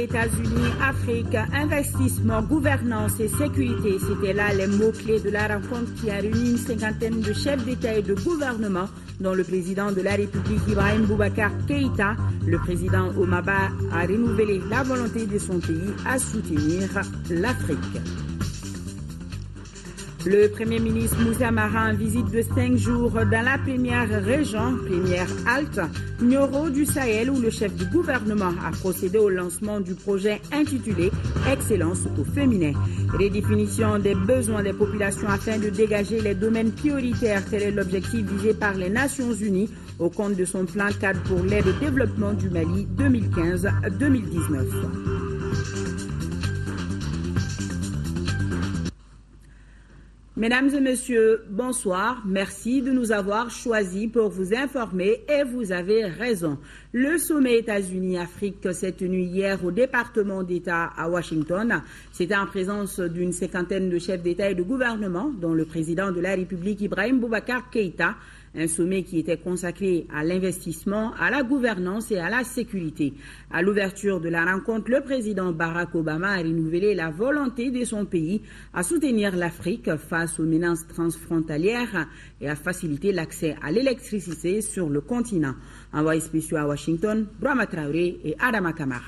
États-Unis, Afrique, investissement, gouvernance et sécurité. C'était là les mots-clés de la rencontre qui a réuni une cinquantaine de chefs d'État et de gouvernement, dont le président de la République Ibrahim Boubacar Keïta. Le président Omaba a renouvelé la volonté de son pays à soutenir l'Afrique. Le Premier ministre Moussa Mara en visite de 5 jours dans la première région, première halte, Nioro du Sahel, où le chef du gouvernement a procédé au lancement du projet intitulé Excellence au féminin. Redéfinition des besoins des populations afin de dégager les domaines prioritaires, tel est l'objectif visé par les Nations Unies au compte de son plan cadre pour l'aide au développement du Mali 2015-2019. Mesdames et messieurs, bonsoir. Merci de nous avoir choisis pour vous informer et vous avez raison. Le sommet États-Unis-Afrique s'est tenu hier au département d'État à Washington. C'était en présence d'une cinquantaine de chefs d'État et de gouvernement, dont le président de la République Ibrahim Boubacar Keïta. Un sommet qui était consacré à l'investissement, à la gouvernance et à la sécurité. À l'ouverture de la rencontre, le président Barack Obama a renouvelé la volonté de son pays à soutenir l'Afrique face aux menaces transfrontalières et à faciliter l'accès à l'électricité sur le continent. Envoyés spéciaux à Washington, Brahma Traoré et Adama Kamara.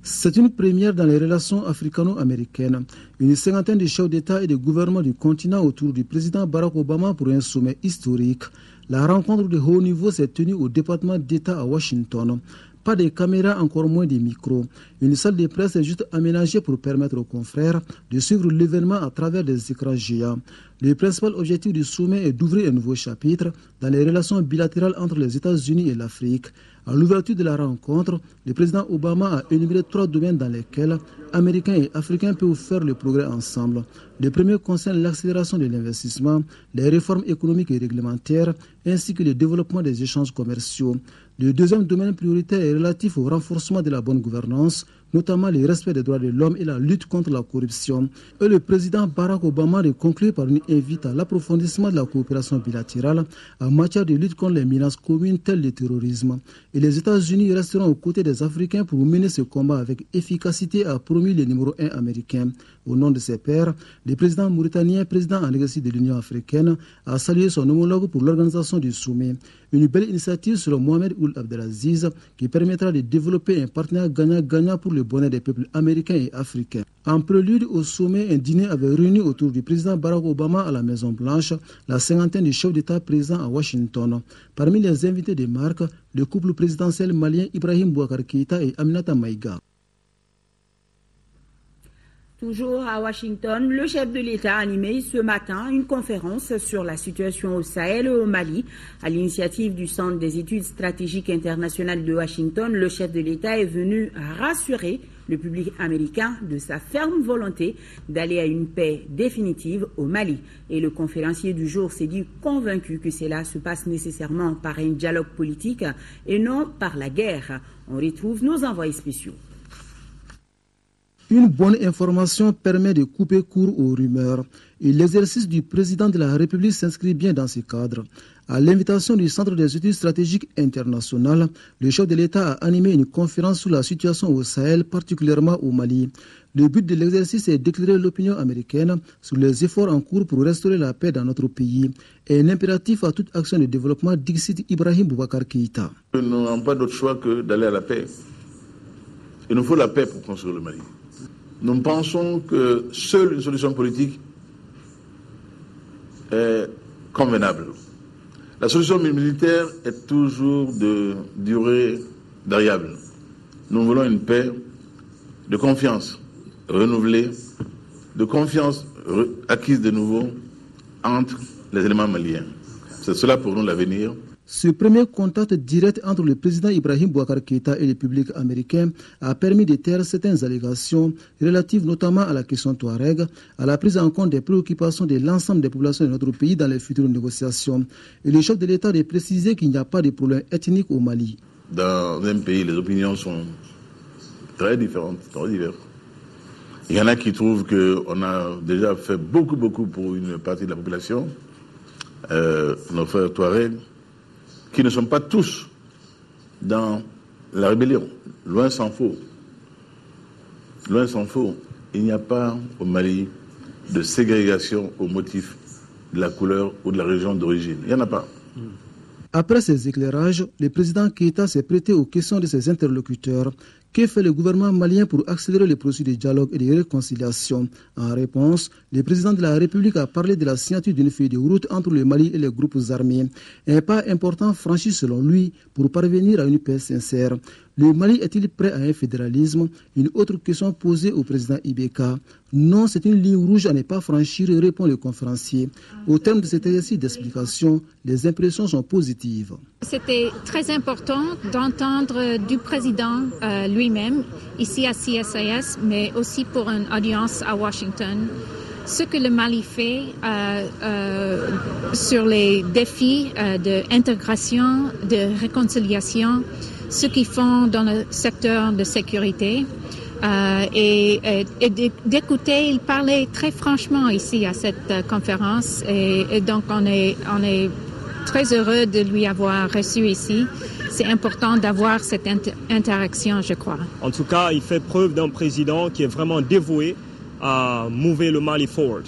C'est une première dans les relations africano-américaines. Une cinquantaine de chefs d'État et de gouvernement du continent autour du président Barack Obama pour un sommet historique. La rencontre de haut niveau s'est tenue au département d'État à Washington. Pas de caméras, encore moins de micros. Une salle de presse est juste aménagée pour permettre aux confrères de suivre l'événement à travers des écrans géants. Le principal objectif du sommet est d'ouvrir un nouveau chapitre dans les relations bilatérales entre les États-Unis et l'Afrique. À l'ouverture de la rencontre, le président Obama a énuméré 3 domaines dans lesquels Américains et Africains peuvent faire le progrès ensemble. Le premier concerne l'accélération de l'investissement, les réformes économiques et réglementaires, ainsi que le développement des échanges commerciaux. Le deuxième domaine prioritaire est relatif au renforcement de la bonne gouvernance, notamment le respect des droits de l'homme et la lutte contre la corruption. Et le président Barack Obama a conclu par une invite à l'approfondissement de la coopération bilatérale en matière de lutte contre les menaces communes telles le terrorisme. Et les États-Unis resteront aux côtés des Africains pour mener ce combat avec efficacité, a promis le numéro 1 américain. Au nom de ses pairs, le président mauritanien, président en exercice de l'Union africaine, a salué son homologue pour l'organisation du sommet. Une belle initiative selon Mohamed Ould Abdelaziz qui permettra de développer un partenariat gagnant-gagnant pour le bonheur des peuples américains et africains. En prélude au sommet, un dîner avait réuni autour du président Barack Obama à la Maison-Blanche la cinquantaine de chefs d'État présents à Washington. Parmi les invités de marque, le couple présidentiel malien Ibrahim Boubacar Keïta et Aminata Maïga. Toujours à Washington, le chef de l'État a animé ce matin une conférence sur la situation au Sahel et au Mali. À l'initiative du Centre des études stratégiques internationales de Washington, le chef de l'État est venu rassurer le public américain de sa ferme volonté d'aller à une paix définitive au Mali. Et le conférencier du jour s'est dit convaincu que cela se passe nécessairement par un dialogue politique et non par la guerre. On retrouve nos envoyés spéciaux. Une bonne information permet de couper court aux rumeurs et l'exercice du président de la République s'inscrit bien dans ce cadre. À l'invitation du Centre des études stratégiques internationales, le chef de l'État a animé une conférence sur la situation au Sahel, particulièrement au Mali. Le but de l'exercice est d'éclairer l'opinion américaine sur les efforts en cours pour restaurer la paix dans notre pays et un impératif à toute action de développement, dit Ibrahim Boubacar Keïta. Nous n'avons pas d'autre choix que d'aller à la paix. Il nous faut la paix pour construire le Mali. Nous pensons que seule une solution politique est convenable. La solution militaire est toujours de durée variable. Nous voulons une paix de confiance renouvelée, de confiance acquise de nouveau entre les éléments maliens. C'est cela pour nous l'avenir. Ce premier contact direct entre le président Ibrahim Boubacar Keïta et le public américain a permis de taire certaines allégations relatives notamment à la question Touareg, à la prise en compte des préoccupations de l'ensemble des populations de notre pays dans les futures négociations. Et le chef de l'État a précisé qu'il n'y a pas de problème ethnique au Mali. Dans un pays, les opinions sont très différentes, très diverses. Il y en a qui trouvent qu'on a déjà fait beaucoup pour une partie de la population, nos frères Touareg, qui ne sont pas tous dans la rébellion. Loin s'en faut. Loin s'en faut. Il n'y a pas au Mali de ségrégation au motif de la couleur ou de la région d'origine. Il n'y en a pas. Après ces éclairages, le président Keïta s'est prêté aux questions de ses interlocuteurs. Que fait le gouvernement malien pour accélérer les processus de dialogue et de réconciliation? En réponse, le président de la République a parlé de la signature d'une feuille de route entre le Mali et les groupes armés. Un pas important franchi selon lui pour parvenir à une paix sincère. Le Mali est-il prêt à un fédéralisme? Une autre question posée au président Ibeka. Non, c'est une ligne rouge à ne pas franchir, répond le conférencier. Au terme de cet exercice d'explication, les impressions sont positives. C'était très important d'entendre du président lui-même, ici à CSIS, mais aussi pour une audience à Washington, ce que le Mali fait sur les défis d'intégration, de réconciliation, ce qu'ils font dans le secteur de sécurité. Et d'écouter, il parlait très franchement ici à cette conférence et donc on est très heureux de lui avoir reçu ici. C'est important d'avoir cette interaction, je crois. En tout cas, il fait preuve d'un président qui est vraiment dévoué à mouver le Mali forward.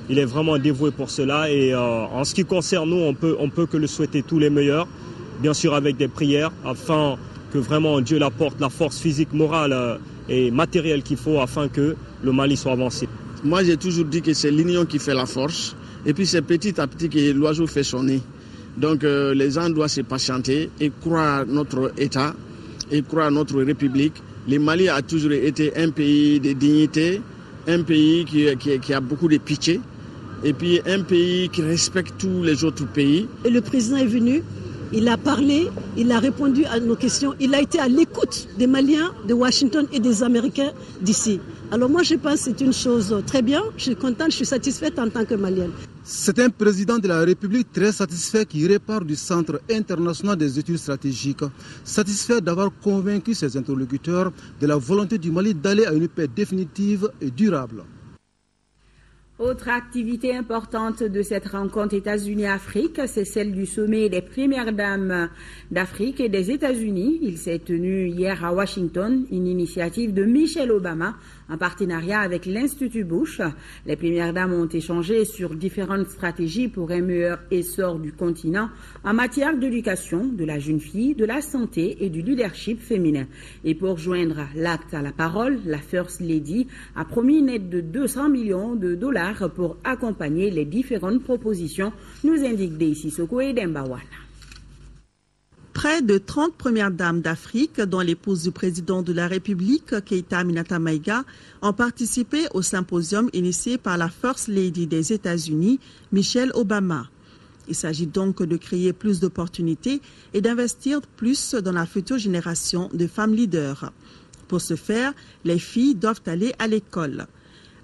Il est vraiment dévoué pour cela et en ce qui concerne nous, on peut que le souhaiter tous les meilleurs, bien sûr avec des prières afin que vraiment Dieu apporte la force physique, morale et matérielle qu'il faut afin que le Mali soit avancé. Moi, j'ai toujours dit que c'est l'union qui fait la force et puis c'est petit à petit que l'oiseau fait son nid. Donc les gens doivent se patienter et croire à notre État et croire à notre République. Le Mali a toujours été un pays de dignité, un pays qui a beaucoup de pitié et puis un pays qui respecte tous les autres pays. Et le président est venu. Il a parlé, il a répondu à nos questions, il a été à l'écoute des Maliens, de Washington et des Américains d'ici. Alors moi je pense que c'est une chose très bien, je suis contente, je suis satisfaite en tant que Malienne. C'est un président de la République très satisfait qui repart du Centre international des études stratégiques, satisfait d'avoir convaincu ses interlocuteurs de la volonté du Mali d'aller à une paix définitive et durable. Autre activité importante de cette rencontre États-Unis-Afrique, c'est celle du sommet des premières dames d'Afrique et des États-Unis. Il s'est tenu hier à Washington, une initiative de Michelle Obama en partenariat avec l'Institut Bush. Les premières dames ont échangé sur différentes stratégies pour un meilleur essor du continent en matière d'éducation, de la jeune fille, de la santé et du leadership féminin. Et pour joindre l'acte à la parole, la First Lady a promis une aide de 200 millions de dollars pour accompagner les différentes propositions, nous indique Daisy Soko et Dembawana. Près de 30 premières dames d'Afrique, dont l'épouse du président de la République, Keïta Aminata Maïga, ont participé au symposium initié par la First Lady des États-Unis, Michelle Obama. Il s'agit donc de créer plus d'opportunités et d'investir plus dans la future génération de femmes leaders. Pour ce faire, les filles doivent aller à l'école.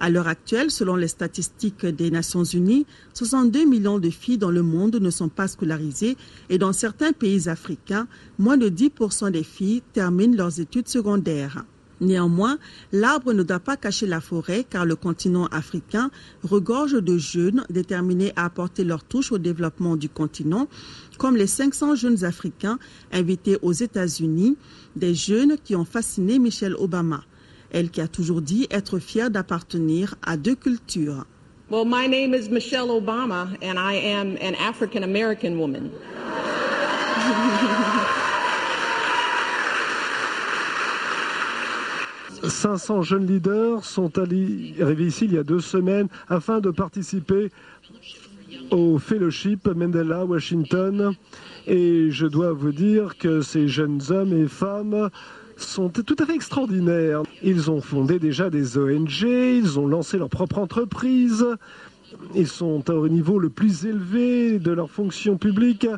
À l'heure actuelle, selon les statistiques des Nations Unies, 62 millions de filles dans le monde ne sont pas scolarisées et dans certains pays africains, moins de 10% des filles terminent leurs études secondaires. Néanmoins, l'arbre ne doit pas cacher la forêt car le continent africain regorge de jeunes déterminés à apporter leur touche au développement du continent, comme les 500 jeunes Africains invités aux États-Unis, des jeunes qui ont fasciné Michelle Obama. Elle qui a toujours dit être fière d'appartenir à deux cultures. Well, my name is Michelle Obama and I am an African American woman. 500 jeunes leaders sont arrivés ici il y a 2 semaines afin de participer au fellowship Mandela Washington. Et je dois vous dire que ces jeunes hommes et femmes sont tout à fait extraordinaires. Ils ont fondé déjà des ONG, ils ont lancé leur propre entreprise, ils sont au niveau le plus élevé de leur fonction publique.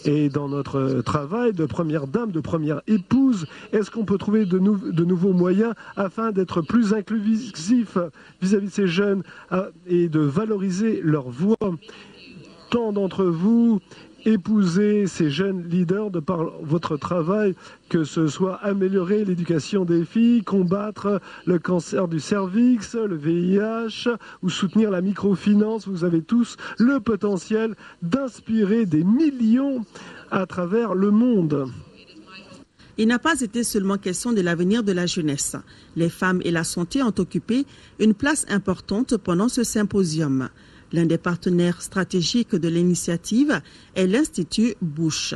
Et dans notre travail de première dame, de première épouse, est-ce qu'on peut trouver de nouveaux moyens afin d'être plus inclusif vis-à-vis de ces jeunes et de valoriser leur voix? Tant d'entre vous épouser ces jeunes leaders de par votre travail, que ce soit améliorer l'éducation des filles, combattre le cancer du cervix, le VIH ou soutenir la microfinance. Vous avez tous le potentiel d'inspirer des millions à travers le monde. Il n'a pas été seulement question de l'avenir de la jeunesse. Les femmes et la santé ont occupé une place importante pendant ce symposium. L'un des partenaires stratégiques de l'initiative est l'Institut Bush.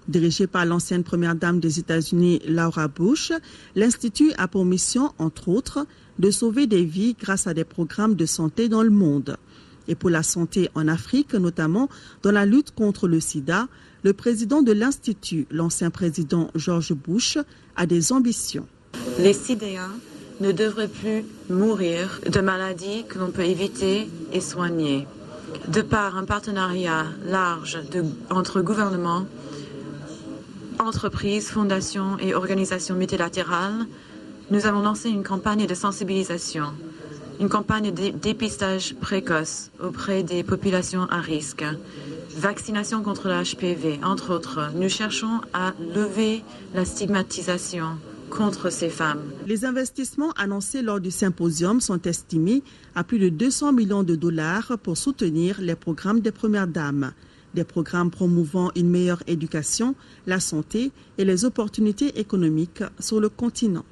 Dirigé par l'ancienne première dame des États-Unis, Laura Bush, l'Institut a pour mission, entre autres, de sauver des vies grâce à des programmes de santé dans le monde. Et pour la santé en Afrique, notamment dans la lutte contre le sida, le président de l'Institut, l'ancien président George Bush, a des ambitions. Les sidéens ne devraient plus mourir de maladies que l'on peut éviter et soigner. De par un partenariat large entre gouvernements, entreprises, fondations et organisations multilatérales, nous avons lancé une campagne de sensibilisation, une campagne de dépistage précoce auprès des populations à risque, vaccination contre le HPV, entre autres. Nous cherchons à lever la stigmatisation contre ces femmes. Les investissements annoncés lors du symposium sont estimés à plus de 200 millions de dollars pour soutenir les programmes des Premières Dames. Des programmes promouvant une meilleure éducation, la santé et les opportunités économiques sur le continent.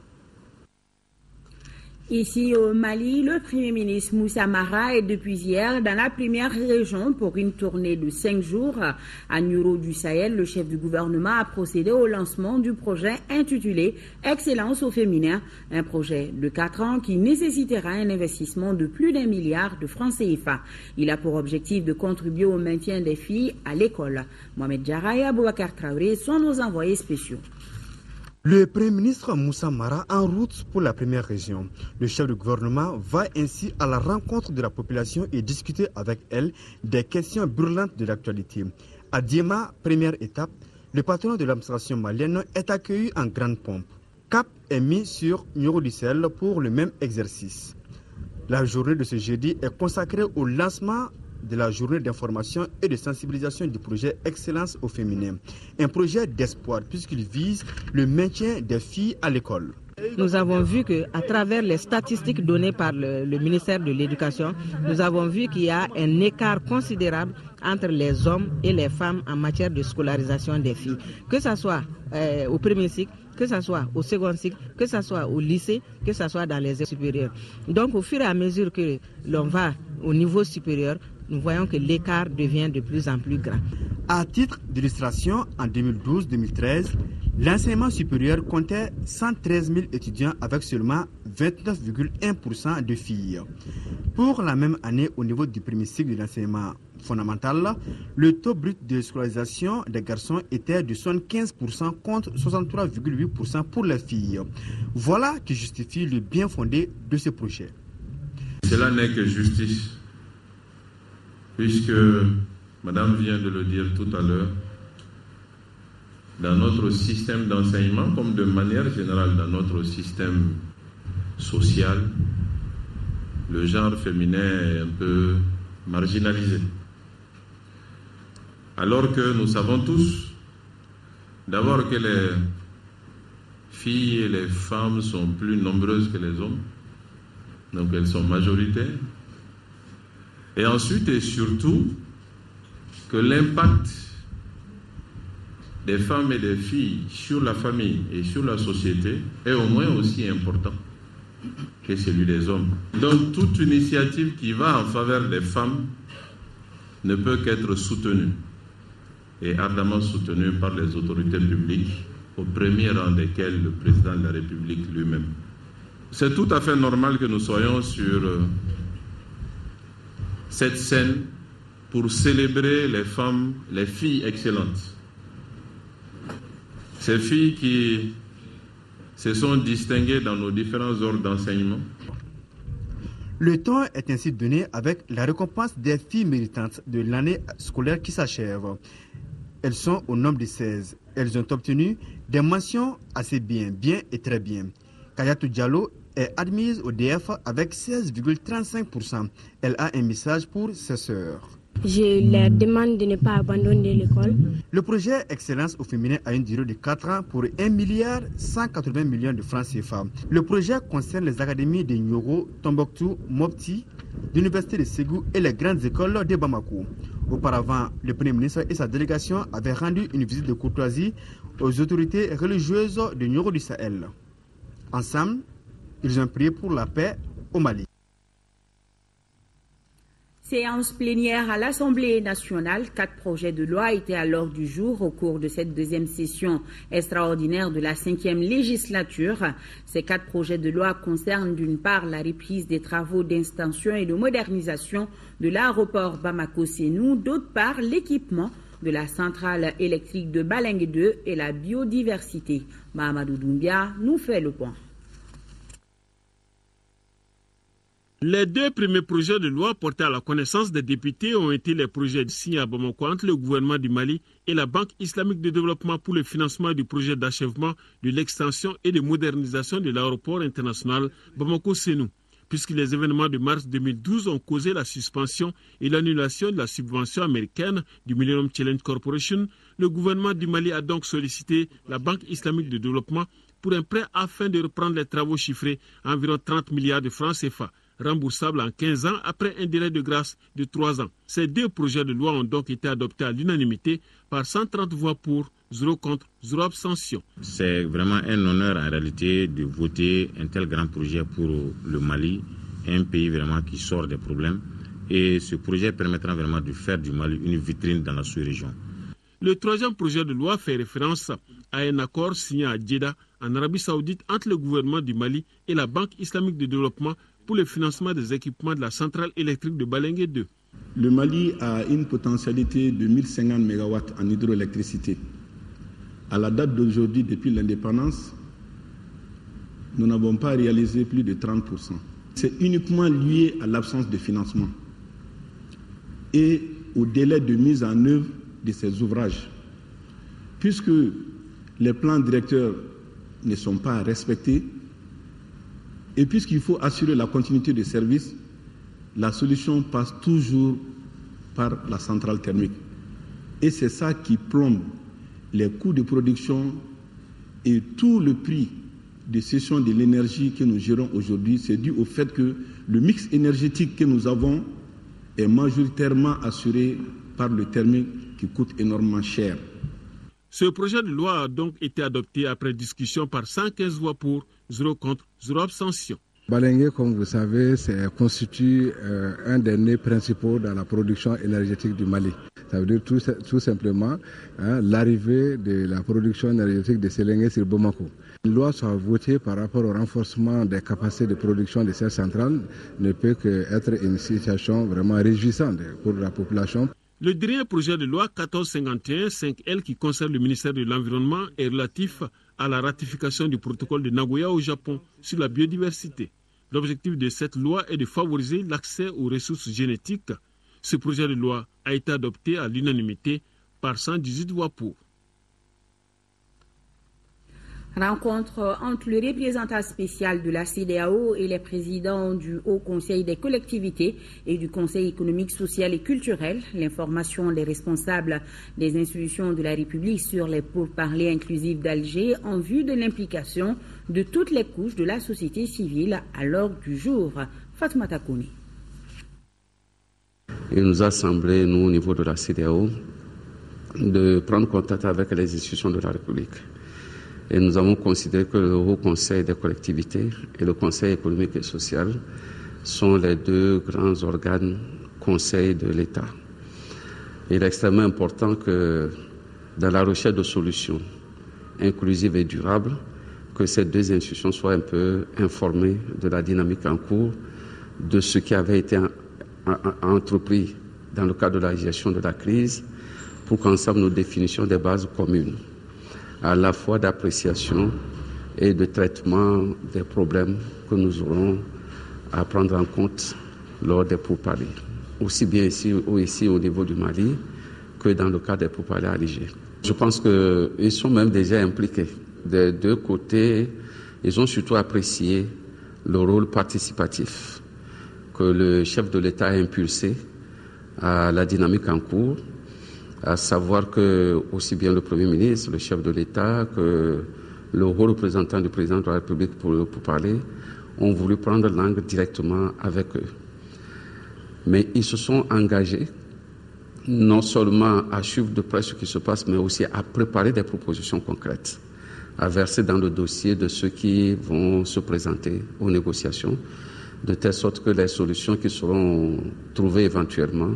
Ici au Mali, le Premier ministre Moussa Mara est depuis hier dans la première région pour une tournée de 5 jours. À Nioro du Sahel, le chef du gouvernement a procédé au lancement du projet intitulé « Excellence au féminin », un projet de 4 ans qui nécessitera un investissement de plus d'1 milliard de francs CFA. Il a pour objectif de contribuer au maintien des filles à l'école. Mohamed Diarra et Aboubacar Traoré sont nos envoyés spéciaux. Le Premier ministre Moussa Mara en route pour la première région. Le chef du gouvernement va ainsi à la rencontre de la population et discuter avec elle des questions brûlantes de l'actualité. À Diema, première étape, le patron de l'administration malienne est accueilli en grande pompe. Cap est mis sur Nioro du Sahel pour le même exercice. La journée de ce jeudi est consacrée au lancement de la journée d'information et de sensibilisation du projet Excellence au féminin. Un projet d'espoir puisqu'il vise le maintien des filles à l'école. Nous avons vu qu'à travers les statistiques données par le ministère de l'Éducation, nous avons vu qu'il y a un écart considérable entre les hommes et les femmes en matière de scolarisation des filles. Que ce soit au premier cycle, que ce soit au second cycle, que ce soit au lycée, que ce soit dans les écoles supérieures. Donc au fur et à mesure que l'on va au niveau supérieur, nous voyons que l'écart devient de plus en plus grand. À titre d'illustration, en 2012-2013, l'enseignement supérieur comptait 113 000 étudiants avec seulement 29,1% de filles. Pour la même année, au niveau du premier cycle de l'enseignement fondamental, le taux brut de scolarisation des garçons était de 75% contre 63,8% pour les filles. Voilà qui justifie le bien fondé de ce projet. Cela n'est que justice, puisque, Madame vient de le dire tout à l'heure, dans notre système d'enseignement, comme de manière générale dans notre système social, le genre féminin est un peu marginalisé. Alors que nous savons tous, d'abord que les filles et les femmes sont plus nombreuses que les hommes, donc elles sont majoritaires. Et ensuite et surtout, que l'impact des femmes et des filles sur la famille et sur la société est au moins aussi important que celui des hommes. Donc toute initiative qui va en faveur des femmes ne peut qu'être soutenue et ardemment soutenue par les autorités publiques, au premier rang desquelles le président de la République lui-même. C'est tout à fait normal que nous soyons sur cette scène pour célébrer les femmes, les filles excellentes. Ces filles qui se sont distinguées dans nos différents ordres d'enseignement. Le ton est ainsi donné avec la récompense des filles méritantes de l'année scolaire qui s'achève. Elles sont au nombre de 16. Elles ont obtenu des mentions assez bien, bien et très bien. Kayatou Diallo est admise au DF avec 16,35%. Elle a un message pour ses sœurs. Je leur demande de ne pas abandonner l'école. Le projet Excellence au féminin a une durée de 4 ans pour 1,180 milliard de francs CFA. Le projet concerne les académies de Nioro, Tombouctou, Mopti, l'université de Ségou et les grandes écoles de Bamako. Auparavant, le Premier ministre et sa délégation avaient rendu une visite de courtoisie aux autorités religieuses de Nioro du Sahel. Ensemble, ils ont prié pour la paix au Mali. Séance plénière à l'Assemblée nationale. 4 projets de loi étaient à l'ordre du jour au cours de cette deuxième session extraordinaire de la 5e législature. Ces 4 projets de loi concernent d'une part la reprise des travaux d'extension et de modernisation de l'aéroport Bamako-Sénou, d'autre part l'équipement de la centrale électrique de Balengue 2 et la biodiversité. Mahamadou Doumbia nous fait le point. Les 2 premiers projets de loi portés à la connaissance des députés ont été les projets signés à Bamako entre le gouvernement du Mali et la Banque islamique de développement pour le financement du projet d'achèvement de l'extension et de modernisation de l'aéroport international Bamako-Sénou. Puisque les événements de mars 2012 ont causé la suspension et l'annulation de la subvention américaine du Millennium Challenge Corporation, le gouvernement du Mali a donc sollicité la Banque islamique de développement pour un prêt afin de reprendre les travaux chiffrés à environ 30 milliards de francs CFA. Remboursable en 15 ans après un délai de grâce de 3 ans. Ces 2 projets de loi ont donc été adoptés à l'unanimité par 130 voix pour, 0 contre, 0 abstention. C'est vraiment un honneur en réalité de voter un tel grand projet pour le Mali, un pays vraiment qui sort des problèmes. Et ce projet permettra vraiment de faire du Mali une vitrine dans la sous-région. Le 3e projet de loi fait référence à un accord signé à Djeddah, en Arabie Saoudite, entre le gouvernement du Mali et la Banque islamique de développement pour le financement des équipements de la centrale électrique de Balengue 2. Le Mali a une potentialité de 1050 MW en hydroélectricité. À la date d'aujourd'hui, depuis l'indépendance, nous n'avons pas réalisé plus de 30%. C'est uniquement lié à l'absence de financement et au délai de mise en œuvre de ces ouvrages. Puisque les plans directeurs ne sont pas respectés, et puisqu'il faut assurer la continuité des services, la solution passe toujours par la centrale thermique. Et c'est ça qui plombe les coûts de production et tout le prix de cession de l'énergie que nous gérons aujourd'hui. C'est dû au fait que le mix énergétique que nous avons est majoritairement assuré par le thermique qui coûte énormément cher. Ce projet de loi a donc été adopté après discussion par 115 voix pour, 0 contre, 0 abstention. Balengue, comme vous savez, constitue un des nœuds principaux dans la production énergétique du Mali. Ça veut dire tout simplement l'arrivée de la production énergétique de Séléngué sur Bamako. Une loi soit votée par rapport au renforcement des capacités de production de cette centrale ne peut qu'être une situation vraiment réjouissante pour la population. Le dernier projet de loi 1451-5L qui concerne le ministère de l'Environnement est relatif à la ratification du protocole de Nagoya au Japon sur la biodiversité. L'objectif de cette loi est de favoriser l'accès aux ressources génétiques. Ce projet de loi a été adopté à l'unanimité par 118 voix pour. Rencontre entre le représentant spécial de la CEDEAO et les présidents du Haut Conseil des collectivités et du Conseil économique, social et culturel. L'information des responsables des institutions de la République sur les pourparlers inclusifs d'Alger en vue de l'implication de toutes les couches de la société civile à l'ordre du jour. Fatoumata Kouni. Il nous a semblé, nous, au niveau de la CEDEAO, de prendre contact avec les institutions de la République. Et nous avons considéré que le Haut Conseil des collectivités et le Conseil économique et social sont les 2 grands organes conseils de l'État. Il est extrêmement important que dans la recherche de solutions inclusives et durables, que ces 2 institutions soient un peu informées de la dynamique en cours, de ce qui avait été entrepris dans le cadre de la gestion de la crise, pour qu'ensemble nous définissions des bases communes, à la fois d'appréciation et de traitement des problèmes que nous aurons à prendre en compte lors des pourparlers, aussi bien ici au niveau du Mali que dans le cadre des pourparlers à Alger. Je pense qu'ils sont même déjà impliqués. Des 2 côtés, ils ont surtout apprécié le rôle participatif que le chef de l'État a impulsé à la dynamique en cours, à savoir que aussi bien le Premier ministre, le chef de l'État, que le haut représentant du président de la République pour parler, ont voulu prendre langue directement avec eux. Mais ils se sont engagés non seulement à suivre de près ce qui se passe, mais aussi à préparer des propositions concrètes, à verser dans le dossier de ceux qui vont se présenter aux négociations, de telle sorte que les solutions qui seront trouvées éventuellement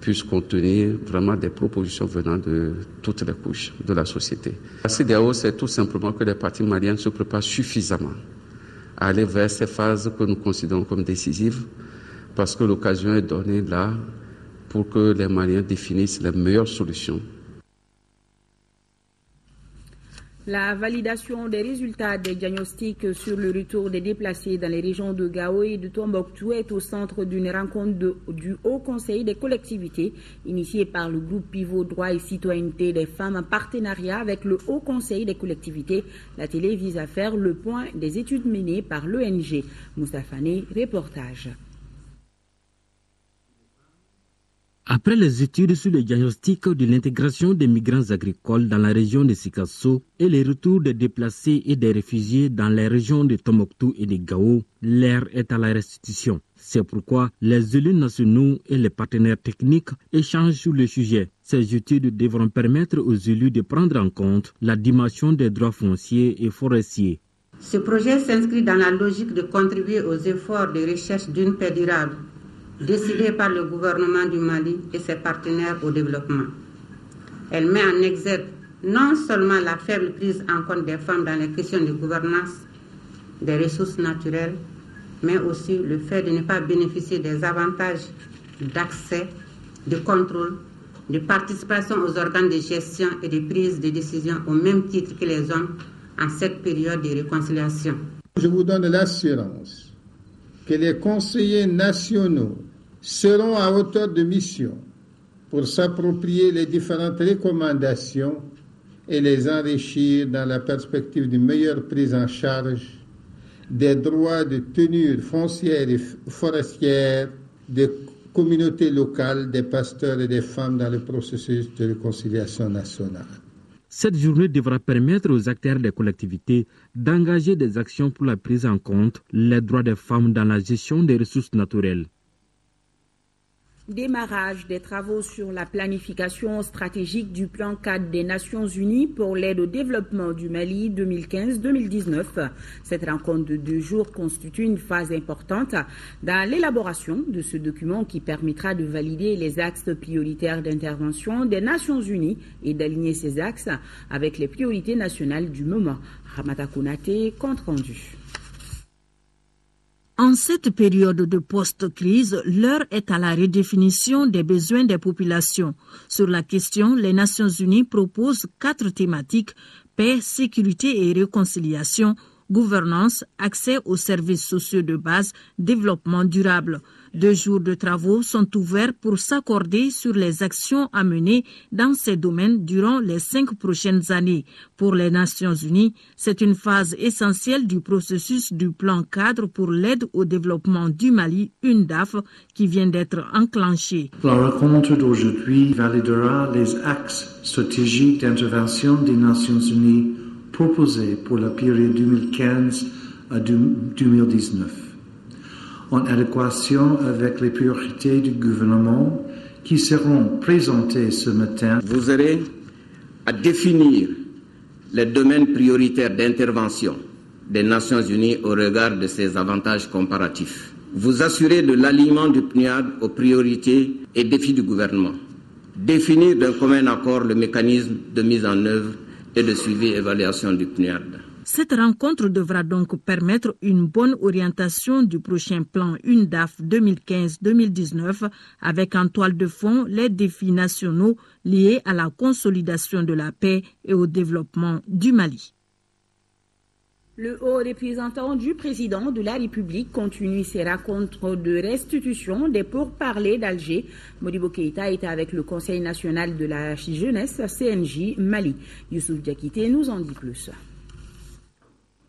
puissent contenir vraiment des propositions venant de toutes les couches de la société. La CEDEAO, c'est tout simplement que les parties maliennes se préparent suffisamment à aller vers ces phases que nous considérons comme décisives, parce que l'occasion est donnée là pour que les Maliens définissent les meilleures solutions. La validation des résultats des diagnostics sur le retour des déplacés dans les régions de Gao et de Tombouctou est au centre d'une rencontre du Haut Conseil des collectivités initiée par le groupe Pivot Droit et Citoyenneté des femmes en partenariat avec le Haut Conseil des collectivités. La télé vise à faire le point des études menées par l'ONG. Moustapha Ney, reportage. Après les études sur le diagnostic de l'intégration des migrants agricoles dans la région de Sikasso et les retours des déplacés et des réfugiés dans les régions de Tombouctou et de Gao, l'heure est à la restitution. C'est pourquoi les élus nationaux et les partenaires techniques échangent sur le sujet. Ces études devront permettre aux élus de prendre en compte la dimension des droits fonciers et forestiers. Ce projet s'inscrit dans la logique de contribuer aux efforts de recherche d'une paix durable décidée par le gouvernement du Mali et ses partenaires au développement. Elle met en exergue non seulement la faible prise en compte des femmes dans les questions de gouvernance des ressources naturelles, mais aussi le fait de ne pas bénéficier des avantages d'accès, de contrôle, de participation aux organes de gestion et de prise de décision au même titre que les hommes en cette période de réconciliation. Je vous donne l'assurance que les conseillers nationaux seront à hauteur de mission pour s'approprier les différentes recommandations et les enrichir dans la perspective d'une meilleure prise en charge des droits de tenure foncière et forestière des communautés locales, des pasteurs et des femmes dans le processus de réconciliation nationale. Cette journée devra permettre aux acteurs des collectivités d'engager des actions pour la prise en compte des droits des femmes dans la gestion des ressources naturelles. Démarrage des travaux sur la planification stratégique du plan cadre des Nations Unies pour l'aide au développement du Mali 2015-2019. Cette rencontre de 2 jours constitue une phase importante dans l'élaboration de ce document qui permettra de valider les axes prioritaires d'intervention des Nations Unies et d'aligner ces axes avec les priorités nationales du moment. Ramata Konaté, compte rendu. En cette période de post-crise, l'heure est à la redéfinition des besoins des populations. Sur la question, les Nations Unies proposent 4 thématiques: paix, sécurité et réconciliation, gouvernance, accès aux services sociaux de base, développement durable. 2 jours de travaux sont ouverts pour s'accorder sur les actions à mener dans ces domaines durant les 5 prochaines années. Pour les Nations Unies, c'est une phase essentielle du processus du plan cadre pour l'aide au développement du Mali, UNDAF, qui vient d'être enclenché. La rencontre d'aujourd'hui validera les axes stratégiques d'intervention des Nations Unies proposés pour la période 2015 à 2019. En adéquation avec les priorités du gouvernement qui seront présentées ce matin. Vous aurez à définir les domaines prioritaires d'intervention des Nations Unies au regard de ses avantages comparatifs. Vous assurer de l'alignement du PNUD aux priorités et défis du gouvernement. Définir d'un commun accord le mécanisme de mise en œuvre et de suivi et évaluation du PNUD. Cette rencontre devra donc permettre une bonne orientation du prochain plan UNDAF 2015-2019 avec en toile de fond les défis nationaux liés à la consolidation de la paix et au développement du Mali. Le haut représentant du président de la République continue ses rencontres de restitution des pourparlers d'Alger. Modibo Keïta était avec le Conseil national de la jeunesse CNJ Mali. Youssouf Diakité nous en dit plus.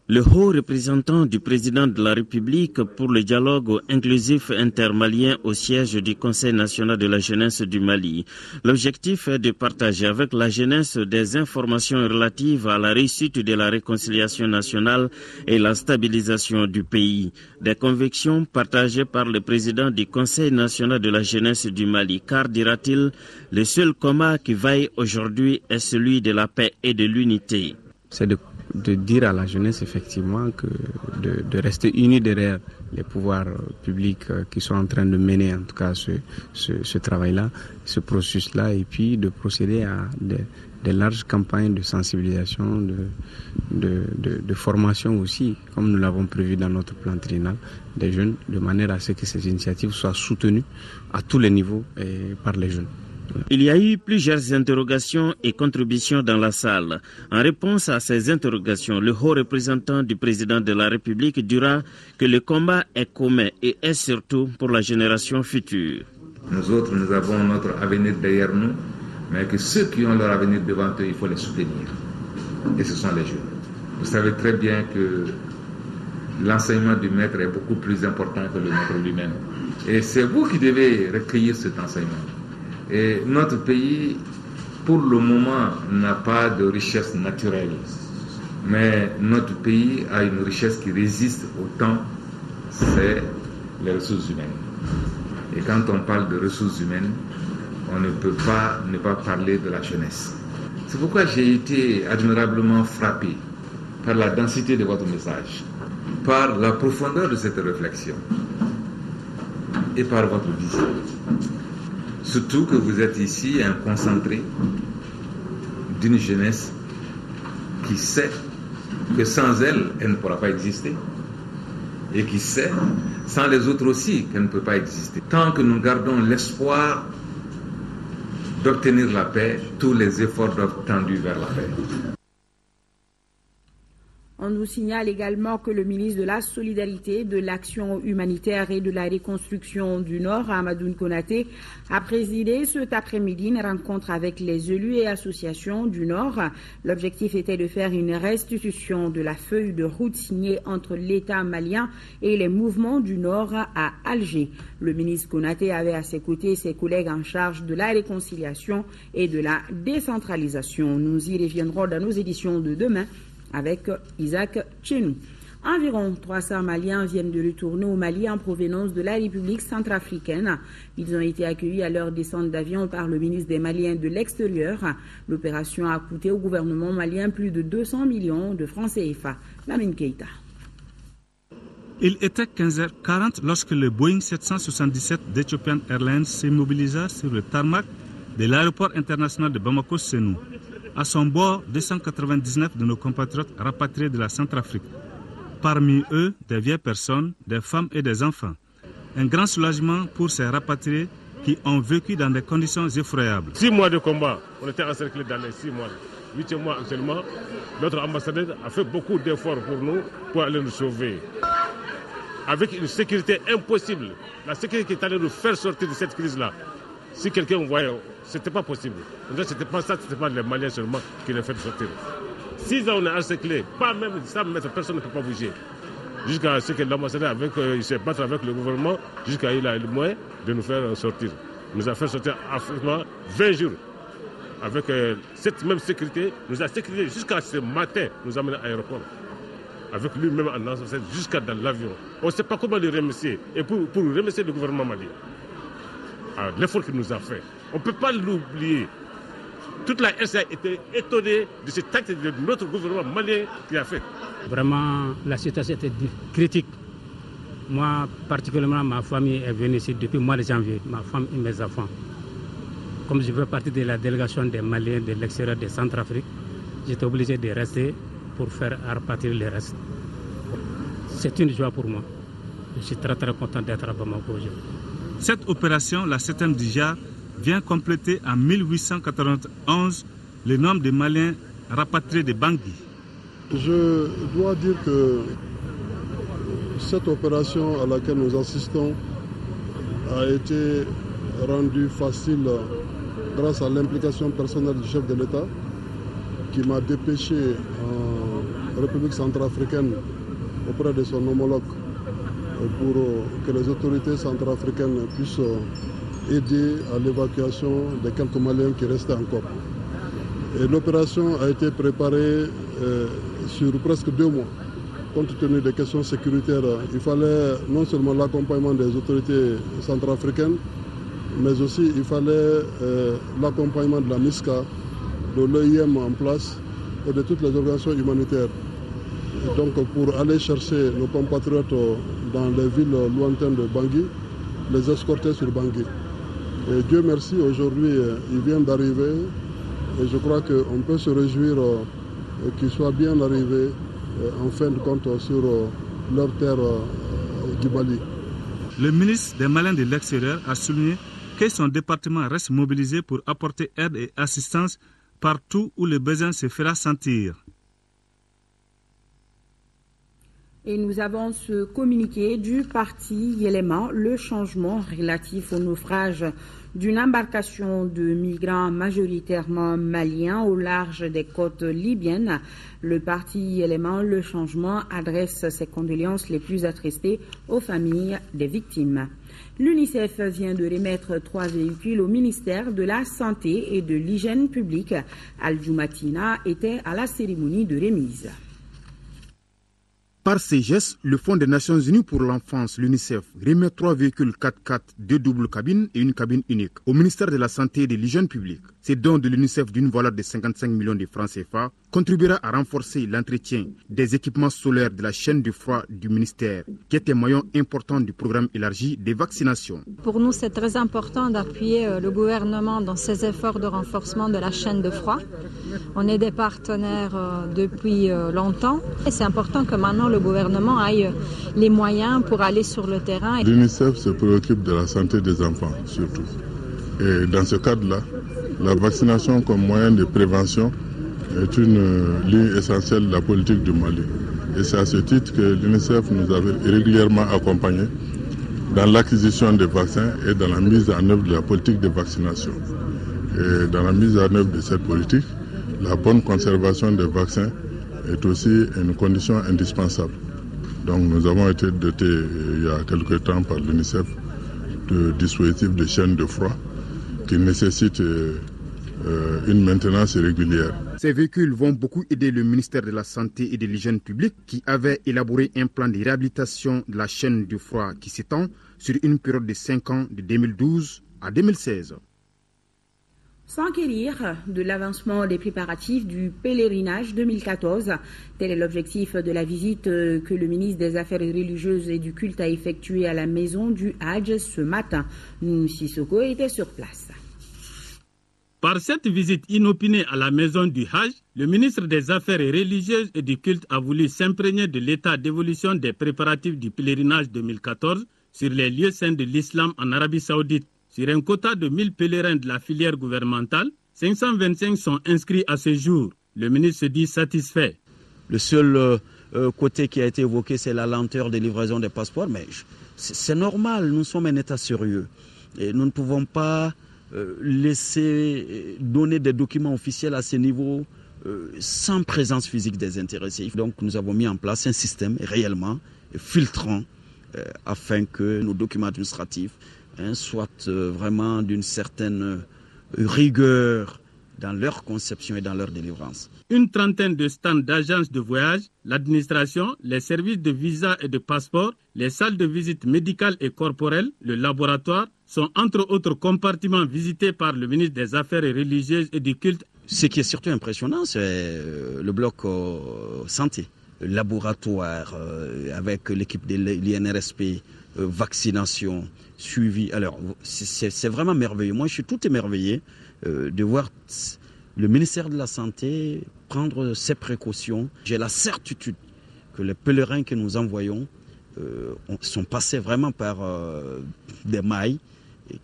Le haut représentant du président de la République pour le dialogue inclusif intermalien au siège du Conseil national de la jeunesse du Mali. L'objectif est de partager avec la jeunesse des informations relatives à la réussite de la réconciliation nationale et la stabilisation du pays. Des convictions partagées par le président du Conseil national de la jeunesse du Mali, car, dira-t-il, le seul combat qui vaille aujourd'hui est celui de la paix et de l'unité. C'est de dire à la jeunesse effectivement que de rester unis derrière les pouvoirs publics qui sont en train de mener en tout cas ce travail-là, ce processus-là, et puis de procéder à des larges campagnes de sensibilisation, de formation aussi, comme nous l'avons prévu dans notre plan triennal des jeunes, de manière à ce que ces initiatives soient soutenues à tous les niveaux et par les jeunes. Il y a eu plusieurs interrogations et contributions dans la salle. En réponse à ces interrogations, le haut représentant du président de la République dira que le combat est commun et est surtout pour la génération future. Nous autres, nous avons notre avenir derrière nous, mais que ceux qui ont leur avenir devant eux, il faut les soutenir. Et ce sont les jeunes. Vous savez très bien que l'enseignement du maître est beaucoup plus important que le maître lui-même. Et c'est vous qui devez recueillir cet enseignement. Et notre pays, pour le moment, n'a pas de richesse naturelle. Mais notre pays a une richesse qui résiste au temps, c'est les ressources humaines. Et quand on parle de ressources humaines, on ne peut pas ne pas parler de la jeunesse. C'est pourquoi j'ai été admirablement frappé par la densité de votre message, par la profondeur de cette réflexion et par votre vision. Surtout que vous êtes ici un concentré d'une jeunesse qui sait que sans elle, elle ne pourra pas exister. Et qui sait, sans les autres aussi, qu'elle ne peut pas exister. Tant que nous gardons l'espoir d'obtenir la paix, tous les efforts doivent tendre vers la paix. On nous signale également que le ministre de la Solidarité, de l'Action humanitaire et de la Reconstruction du Nord, Hamadoun Konaté, a présidé cet après-midi une rencontre avec les élus et associations du Nord. L'objectif était de faire une restitution de la feuille de route signée entre l'État malien et les mouvements du Nord à Alger. Le ministre Konaté avait à ses côtés ses collègues en charge de la réconciliation et de la décentralisation. Nous y reviendrons dans nos éditions de demain avec Isaac Chenou. Environ 300 Maliens viennent de retourner au Mali en provenance de la République centrafricaine. Ils ont été accueillis à leur descente d'avion par le ministre des Maliens de l'Extérieur. L'opération a coûté au gouvernement malien plus de 200 millions de francs CFA. Lamine Keïta. Il était 15h40 lorsque le Boeing 777 d'Ethiopian Airlines s'immobilisa sur le tarmac de l'aéroport international de Bamako-Sénou. À son bord, 299 de nos compatriotes rapatriés de la Centrafrique. Parmi eux, des vieilles personnes, des femmes et des enfants. Un grand soulagement pour ces rapatriés qui ont vécu dans des conditions effroyables. 6 mois de combat, on était encerclés dans les 6 mois. 8e mois actuellement, notre ambassadeur a fait beaucoup d'efforts pour nous, pour aller nous sauver. Avec une sécurité impossible, la sécurité qui est allée nous faire sortir de cette crise-là. Si quelqu'un voyait, c'était pas possible. C'était pas ça, c'était pas les Maliens seulement qui les fait sortir. 6 ans on est encerclés, pas même 100 mètres, personne ne peut pas bouger. Jusqu'à ce que l'ambassadeur il s'est battu avec le gouvernement, jusqu'à il a le moyen de nous faire sortir. Il nous a fait sortir en 20 jours. Avec cette même sécurité, nous a sécurisé jusqu'à ce matin, nous a amené à l'aéroport. Avec lui-même en ensemble, jusqu'à dans l'avion. On ne sait pas comment le remercier. Et pour remercier le gouvernement malien, l'effort qu'il nous a fait, on ne peut pas l'oublier. Toute la RCA était étonnée de cet acte de notre gouvernement malien qui a fait. Vraiment, la situation était critique. Moi, particulièrement, ma famille est venue ici depuis le mois de janvier, ma femme et mes enfants. Comme je fais partie de la délégation des Maliens de l'extérieur de Centrafrique, j'étais obligé de rester pour faire rapatrier le reste. C'est une joie pour moi. Je suis très très content d'être à Bamako aujourd'hui. Cette opération, la 7e d'Ija, vient compléter en 1891 le nombre de Maliens rapatriés de Bangui. Je dois dire que cette opération à laquelle nous assistons a été rendue facile grâce à l'implication personnelle du chef de l'État qui m'a dépêché en République centrafricaine auprès de son homologue pour que les autorités centrafricaines puissent aider à l'évacuation des quelques Maliens qui restaient encore. Et l'opération a été préparée sur presque 2 mois. Compte tenu des questions sécuritaires, il fallait non seulement l'accompagnement des autorités centrafricaines, mais aussi il fallait l'accompagnement de la MISCA, de l'OIM en place et de toutes les organisations humanitaires. Et donc pour aller chercher nos compatriotes dans les villes lointaines de Bangui, les escorter sur Bangui. Et Dieu merci, aujourd'hui, ils viennent d'arriver et je crois qu'on peut se réjouir qu'ils soient bien arrivés en fin de compte sur leur terre du Mali. Le ministre des Maliens de l'extérieur a souligné que son département reste mobilisé pour apporter aide et assistance partout où le besoin se fera sentir. Et nous avons ce communiqué du parti Yéléma, le changement relatif au naufrage d'une embarcation de migrants majoritairement maliens au large des côtes libyennes. Le parti Yéléma, le changement, adresse ses condoléances les plus attristées aux familles des victimes. L'UNICEF vient de remettre 3 véhicules au ministère de la Santé et de l'Hygiène publique. Al-Jumatina était à la cérémonie de remise. Par ces gestes, le Fonds des Nations Unies pour l'enfance, l'UNICEF, remet 3 véhicules 4x4, 2 doubles cabines et une cabine unique au ministère de la Santé et de l'Hygiène publique. Ces dons de l'UNICEF d'une valeur de 55 millions de francs CFA contribuera à renforcer l'entretien des équipements solaires de la chaîne du froid du ministère, qui est un maillon important du programme élargi des vaccinations. Pour nous, c'est très important d'appuyer le gouvernement dans ses efforts de renforcement de la chaîne de froid. On est des partenaires depuis longtemps et c'est important que maintenant le gouvernement ait les moyens pour aller sur le terrain. L'UNICEF se préoccupe de la santé des enfants surtout. Et dans ce cadre-là, la vaccination comme moyen de prévention est une ligne essentielle de la politique du Mali. Et c'est à ce titre que l'UNICEF nous a régulièrement accompagnés dans l'acquisition des vaccins et dans la mise en œuvre de la politique de vaccination. Et dans la mise en œuvre de cette politique, la bonne conservation des vaccins est aussi une condition indispensable. Donc nous avons été dotés il y a quelque temps par l'UNICEF de dispositifs de chaîne de froid qui nécessitent une maintenance régulière. Ces véhicules vont beaucoup aider le ministère de la Santé et de l'Hygiène publique qui avait élaboré un plan de réhabilitation de la chaîne du froid qui s'étend sur une période de 5 ans de 2012 à 2016. S'enquérir de l'avancement des préparatifs du pèlerinage 2014. Tel est l'objectif de la visite que le ministre des Affaires religieuses et du culte a effectuée à la maison du Hadj ce matin. Nounou Sissoko était sur place. Par cette visite inopinée à la maison du Hajj, le ministre des Affaires religieuses et du culte a voulu s'imprégner de l'état d'évolution des préparatifs du pèlerinage 2014 sur les lieux saints de l'islam en Arabie Saoudite. Sur un quota de 1000 pèlerins de la filière gouvernementale, 525 sont inscrits à ce jour. Le ministre se dit satisfait. Le seul côté qui a été évoqué, c'est la lenteur de livraison des passeports. Mais c'est normal, nous sommes un État sérieux. Et nous ne pouvons pas laisser donner des documents officiels à ce niveau sans présence physique des intéressés. Donc nous avons mis en place un système réellement filtrant afin que nos documents administratifs soient vraiment d'une certaine rigueur dans leur conception et dans leur délivrance. Une trentaine de stands d'agences de voyage, l'administration, les services de visa et de passeport, les salles de visite médicale et corporelle, le laboratoire, sont entre autres compartiments visités par le ministre des Affaires religieuses et du culte. Ce qui est surtout impressionnant, c'est le bloc santé, le laboratoire avec l'équipe de l'INRSP, vaccination, suivi. Alors, c'est vraiment merveilleux. Moi, je suis tout émerveillé de voir le ministère de la Santé prendre ses précautions. J'ai la certitude que les pèlerins que nous envoyons sont passés vraiment par des mailles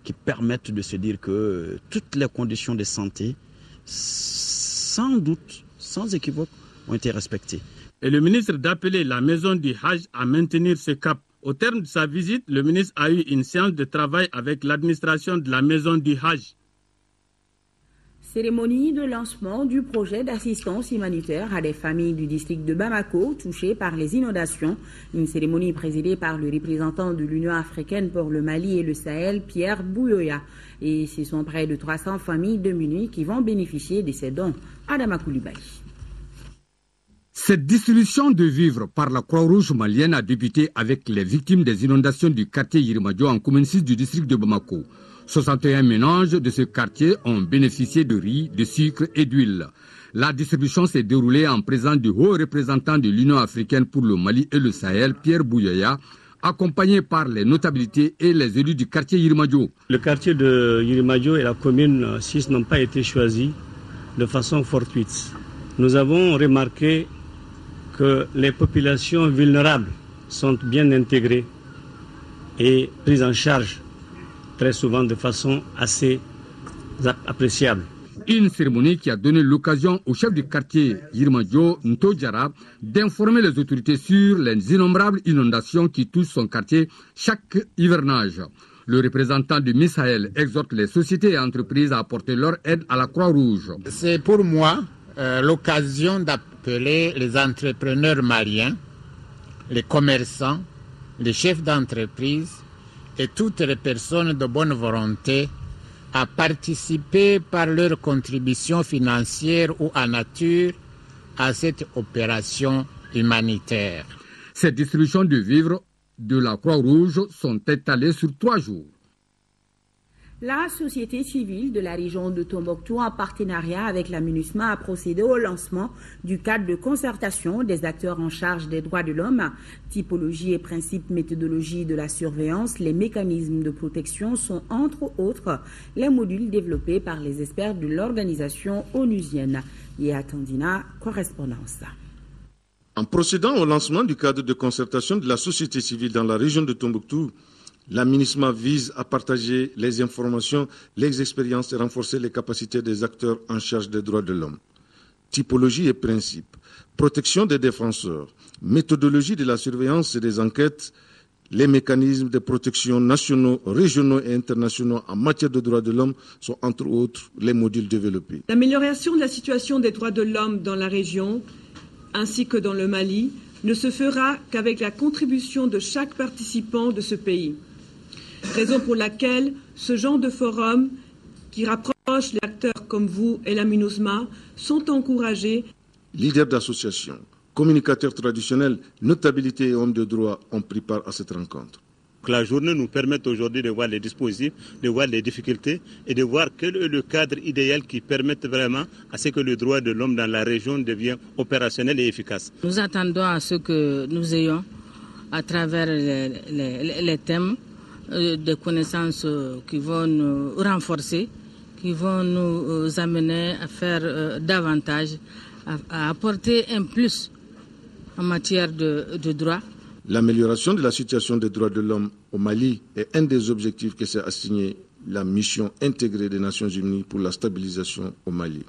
qui permettent de se dire que toutes les conditions de santé, sans doute, sans équivoque, ont été respectées. Et le ministre d'appeler la maison du Hajj à maintenir ce cap. Au terme de sa visite, le ministre a eu une séance de travail avec l'administration de la maison du Hajj. Cérémonie de lancement du projet d'assistance humanitaire à des familles du district de Bamako touchées par les inondations. Une cérémonie présidée par le représentant de l'Union africaine pour le Mali et le Sahel, Pierre Bouyoya. Et ce sont près de 300 familles démunies qui vont bénéficier de ces dons. Adama Koulibaly. Cette distribution de vivres par la Croix-Rouge malienne a débuté avec les victimes des inondations du quartier Yirimadio en commune 6 du district de Bamako. 61 ménages de ce quartier ont bénéficié de riz, de sucre et d'huile. La distribution s'est déroulée en présence du haut représentant de l'Union africaine pour le Mali et le Sahel, Pierre Bouyoya, accompagné par les notabilités et les élus du quartier Yirimadio. Le quartier de Yirimadio et la commune 6 n'ont pas été choisis de façon fortuite. Nous avons remarqué que les populations vulnérables sont bien intégrées et prises en charge très souvent de façon assez appréciable. Une cérémonie qui a donné l'occasion au chef du quartier Yirimadio, Ntojara, d'informer les autorités sur les innombrables inondations qui touchent son quartier chaque hivernage. Le représentant du Misaël exhorte les sociétés et entreprises à apporter leur aide à la Croix-Rouge. C'est pour moi l'occasion d'appeler les entrepreneurs maliens, les commerçants, les chefs d'entreprise et toutes les personnes de bonne volonté à participer par leur contribution financière ou en nature à cette opération humanitaire. Ces distributions de vivres de la Croix-Rouge sont étalées sur 3 jours. La société civile de la région de Tombouctou, en partenariat avec la MINUSMA, a procédé au lancement du cadre de concertation des acteurs en charge des droits de l'homme. Typologie et principes méthodologie de la surveillance, les mécanismes de protection sont entre autres les modules développés par les experts de l'organisation onusienne. Yéatandina, correspondance. En procédant au lancement du cadre de concertation de la société civile dans la région de Tombouctou, la MINUSMA vise à partager les informations, les expériences et renforcer les capacités des acteurs en charge des droits de l'homme. Typologie et principes, protection des défenseurs, méthodologie de la surveillance et des enquêtes, les mécanismes de protection nationaux, régionaux et internationaux en matière de droits de l'homme sont entre autres les modules développés. L'amélioration de la situation des droits de l'homme dans la région ainsi que dans le Mali ne se fera qu'avec la contribution de chaque participant de ce pays. Raison pour laquelle ce genre de forum qui rapproche les acteurs comme vous et la MINUSMA sont encouragés. Leaders d'associations, communicateurs traditionnels, notabilités et hommes de droit ont pris part à cette rencontre. La journée nous permet aujourd'hui de voir les dispositifs, de voir les difficultés et de voir quel est le cadre idéal qui permette vraiment à ce que le droit de l'homme dans la région devienne opérationnel et efficace. Nous attendons à ce que nous ayons, à travers les thèmes, des connaissances qui vont nous renforcer, qui vont nous amener à faire davantage, à apporter un plus en matière de droit. L'amélioration de la situation des droits de l'homme au Mali est un des objectifs que s'est assigné la mission intégrée des Nations Unies pour la stabilisation au Mali.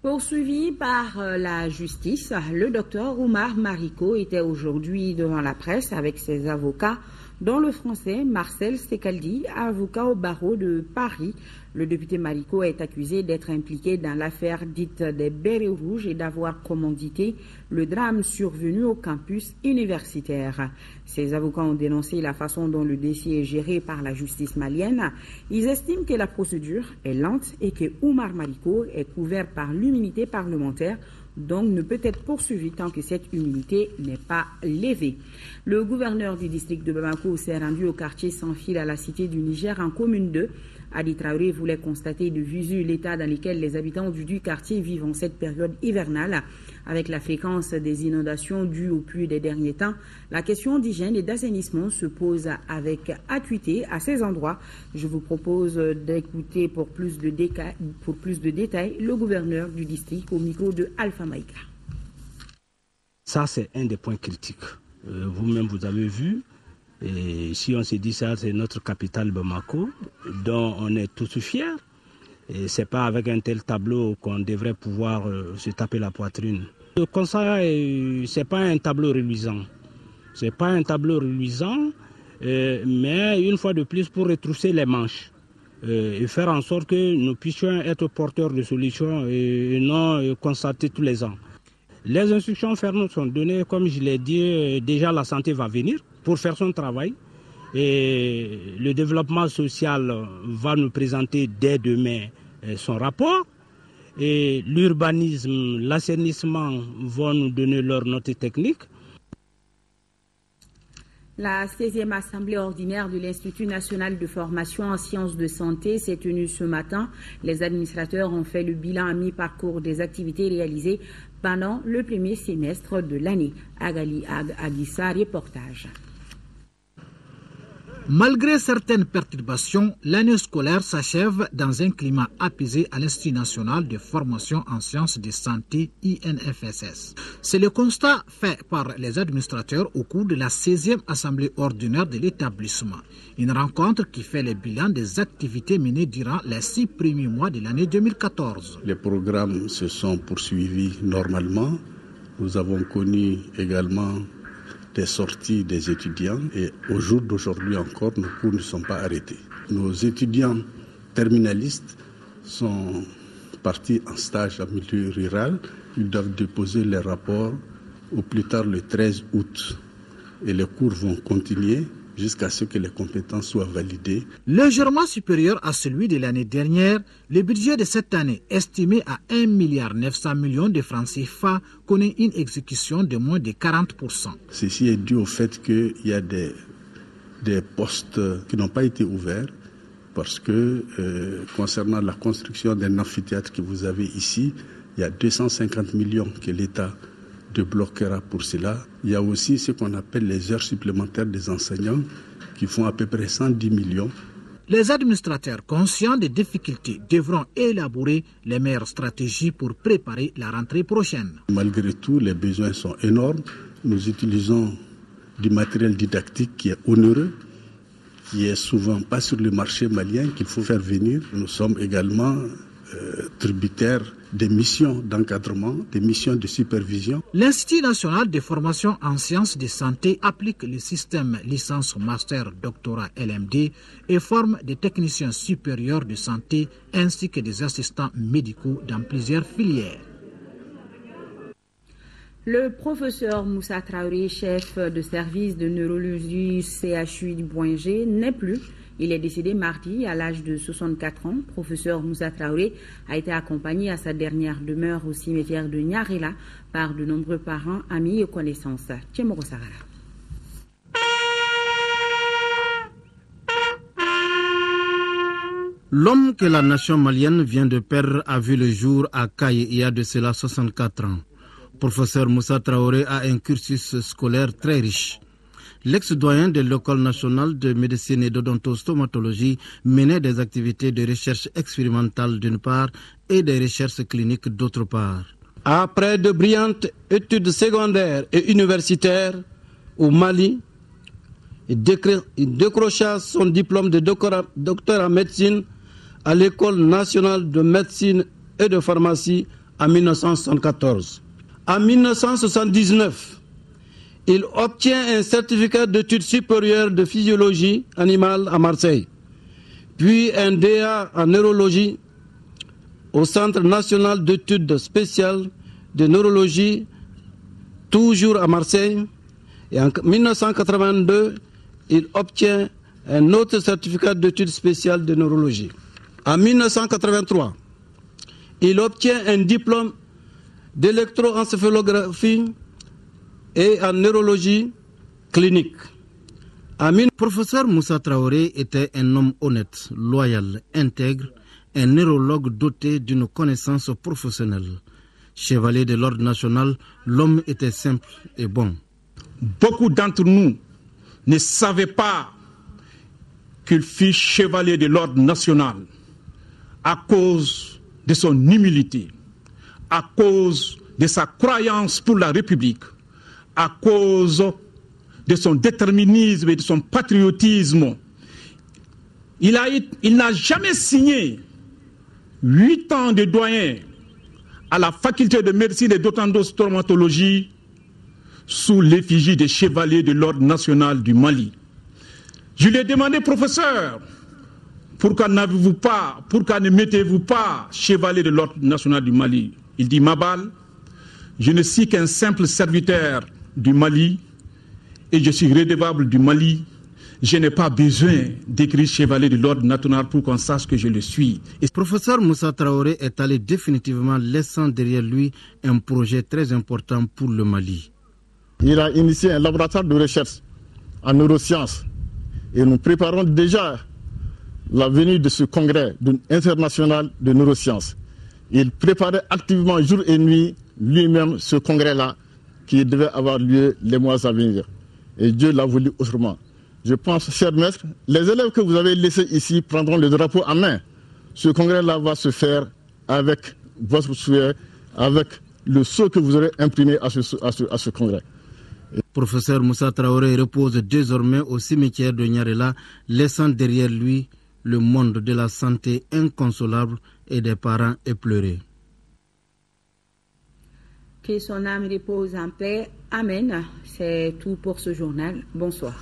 Poursuivi par la justice, le docteur Oumar Mariko était aujourd'hui devant la presse avec ses avocats, dont le français Marcel Stekaldi, avocat au barreau de Paris. Le député Mariko est accusé d'être impliqué dans l'affaire dite des bérets rouges et d'avoir commandité le drame survenu au campus universitaire. Ses avocats ont dénoncé la façon dont le dossier est géré par la justice malienne. Ils estiment que la procédure est lente et que Oumar Mariko est couvert par l'immunité parlementaire, donc ne peut être poursuivi tant que cette immunité n'est pas levée. Le gouverneur du district de Bamako s'est rendu au quartier sans fil à la cité du Niger en commune 2. Adi Traoré voulait constater de visu l'état dans lequel les habitants du quartier vivent en cette période hivernale. Avec la fréquence des inondations dues aux pluies des derniers temps, la question d'hygiène et d'assainissement se pose avec acuité à ces endroits. Je vous propose d'écouter pour plus de détails le gouverneur du district au micro de Alpha Maïka. Ça, c'est un des points critiques. Vous-même, vous avez vu. Et si on se dit ça, c'est notre capitale Bamako, dont on est tous fiers. Et ce n'est pas avec un tel tableau qu'on devrait pouvoir se taper la poitrine. Le constat, ce n'est pas un tableau reluisant. Ce n'est pas un tableau reluisant, mais une fois de plus pour retrousser les manches. et faire en sorte que nous puissions être porteurs de solutions et non constater tous les ans. Les instructions fermes sont données, comme je l'ai dit, déjà la santé va venir pour faire son travail. Et le développement social va nous présenter dès demain son rapport. Et l'urbanisme, l'assainissement vont nous donner leurs notes techniques. La 16e assemblée ordinaire de l'Institut national de formation en sciences de santé s'est tenue ce matin. Les administrateurs ont fait le bilan à mi-parcours des activités réalisées pendant le premier semestre de l'année. Agali Aguissa, reportage. Malgré certaines perturbations, l'année scolaire s'achève dans un climat apaisé à l'Institut national de formation en sciences de santé INFSS. C'est le constat fait par les administrateurs au cours de la 16e assemblée ordinaire de l'établissement. Une rencontre qui fait le bilan des activités menées durant les 6 premiers mois de l'année 2014. Les programmes se sont poursuivis normalement. Nous avons connu également des sorties des étudiants et au jour d'aujourd'hui encore, nos cours ne sont pas arrêtés. Nos étudiants terminalistes sont partis en stage en milieu rural. Ils doivent déposer les rapports au plus tard le 13 août et les cours vont continuer jusqu'à ce que les compétences soient validées. Légèrement supérieur à celui de l'année dernière, le budget de cette année, estimé à 1,9 milliard de francs CFA, connaît une exécution de moins de 40%. Ceci est dû au fait qu'il y a des postes qui n'ont pas été ouverts parce que concernant la construction d'un amphithéâtre que vous avez ici, il y a 250 millions que l'État débloquera pour cela. Il y a aussi ce qu'on appelle les heures supplémentaires des enseignants qui font à peu près 110 millions. Les administrateurs conscients des difficultés devront élaborer les meilleures stratégies pour préparer la rentrée prochaine. Malgré tout, les besoins sont énormes. Nous utilisons du matériel didactique qui est onéreux, qui est souvent pas sur le marché malien, qu'il faut faire venir. Nous sommes également tributaires des missions d'encadrement, des missions de supervision. L'Institut national de formation en sciences de santé applique le système licence master doctorat LMD et forme des techniciens supérieurs de santé ainsi que des assistants médicaux dans plusieurs filières. Le professeur Moussa Traoré, chef de service de neurologie CHU du Boingé, n'est plus. Il est décédé mardi à l'âge de 64 ans. Professeur Moussa Traoré a été accompagné à sa dernière demeure au cimetière de Nyarela par de nombreux parents, amis et connaissances. Tchemoro Sarara. L'homme que la nation malienne vient de perdre a vu le jour à Kaye il y a de cela 64 ans. Professeur Moussa Traoré a un cursus scolaire très riche. L'ex-doyen de l'École nationale de médecine et d'odontostomatologie menait des activités de recherche expérimentale d'une part et des recherches cliniques d'autre part. Après de brillantes études secondaires et universitaires au Mali, il décrocha son diplôme de docteur en médecine à l'École nationale de médecine et de pharmacie en 1974. En 1979, il obtient un certificat d'études supérieures de physiologie animale à Marseille, puis un DA en neurologie au Centre national d'études spéciales de neurologie, toujours à Marseille. Et en 1982, il obtient un autre certificat d'études spéciales de neurologie. En 1983, il obtient un diplôme d'électroencéphalographie et en neurologie clinique. Professeur Moussa Traoré était un homme honnête, loyal, intègre, un neurologue doté d'une connaissance professionnelle. Chevalier de l'ordre national, l'homme était simple et bon. Beaucoup d'entre nous ne savaient pas qu'il fut chevalier de l'ordre national à cause de son humilité, à cause de sa croyance pour la République, à cause de son déterminisme et de son patriotisme. Il n'a jamais signé 8 ans de doyen à la faculté de médecine et d'odontostomatologie sous l'effigie des chevaliers de l'ordre national du Mali. Je lui ai demandé, professeur, pourquoi ne mettez-vous pas chevalier de l'ordre national du Mali? Il dit, Mabal, je ne suis qu'un simple serviteur du Mali et je suis redevable du Mali. Je n'ai pas besoin d'écrire chevalier de l'ordre national pour qu'on sache que je le suis. Le professeur Moussa Traoré est allé définitivement, laissant derrière lui un projet très important pour le Mali. Il a initié un laboratoire de recherche en neurosciences et nous préparons déjà la venue de ce congrès international de neurosciences. Il préparait activement jour et nuit lui-même ce congrès-là qui devait avoir lieu les mois à venir. Et Dieu l'a voulu autrement. Je pense, chers maîtres, les élèves que vous avez laissés ici prendront le drapeau en main. Ce congrès-là va se faire avec votre souhait, avec le sceau que vous aurez imprimé à ce congrès. Le professeur Moussa Traoré repose désormais au cimetière de Nyarela, laissant derrière lui le monde de la santé inconsolable et des parents éplorés. Que son âme repose en paix. Amen. C'est tout pour ce journal. Bonsoir.